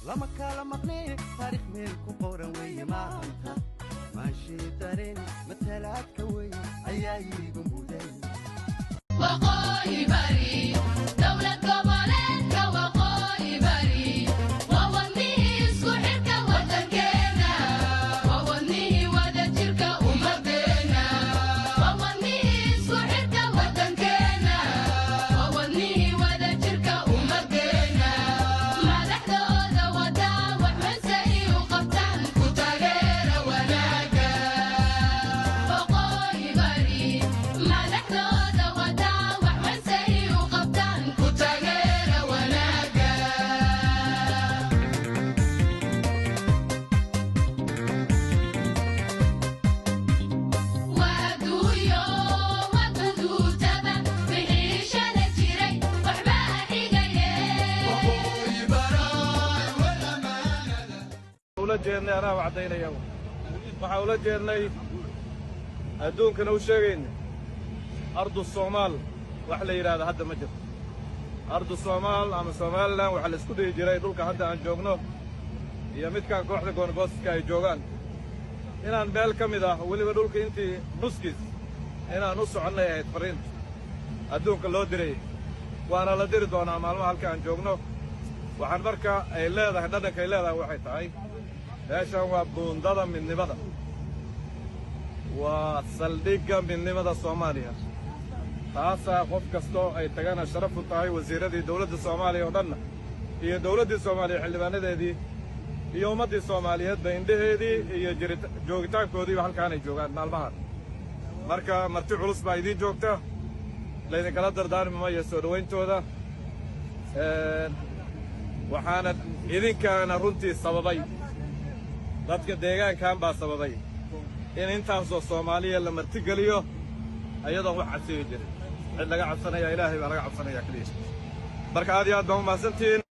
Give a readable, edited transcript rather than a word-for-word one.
lama kala maqnee taariikh meel ku qoran weeye maanta maashii dareen matalaadka weeye ayaa iigu mudan waqooyi bari dowlad goboleedka waqooyi bari waa wadnihii isku xidhka waddankeena waa wadnihii wadajirka ummaddeena waa wadnihii isku xidhka waddankeena waa wadnihii wadajirka ummaddeena madaxdooda wadaa wax manse iu qabtaan ku taageera wanaaga waqooyi bari madaxdooda wadaa wax manse iu qabtaan ku taageera wanaaga waaduuyo wadaduutaba wixii shala jiray waxba xigaye ula jeednay anaa wacdaynaya waxaa ula jeednay adduunkana u sheegayna ardu soomaal wax la yidhaahdo hadda ma jirto ardu soomaal ama somalilan waxaa la isku dhihi jiray dhulka hadda aan joogno iyo midkaan kooxda goonagooska ay joogaan inaan meel ka mid ah weliba dhulka intii nuskiis inaan u soconnay ahayd fariinta adduunka loo diray waana la diri doonaa maalmaha halka aan joogno waxaan marka ay leedahay dhadhanka ay leedahay waxay tahay meeshan waa buundada midnimada waa saldhigga midnimada soomaaliya taasaa qof kastoo ay tagana sharaf u tahay wasiirradii dawladda soomaaliya oo dhanna iyo dawladdii soomaaliya xildhibaanadeedii iyo ummaddii soomaaliyeedba indhaheedii iyo joogitaankoodiiba halkaanay joogaan maalmahan marka marti culus baa idiin joogta laydinkala dardaarmi maayo soo dhowayntooda waxaana idinkaana runtii sababay dadka deegaankan baa sababay in intaasoo soomaaliya la martigeliyo ayadoon wax cabsiyo jirin cid laga cabsanaya ilaahay baa laga cabsanaya keliya marka aad iyo aad baan u mahadsantihiin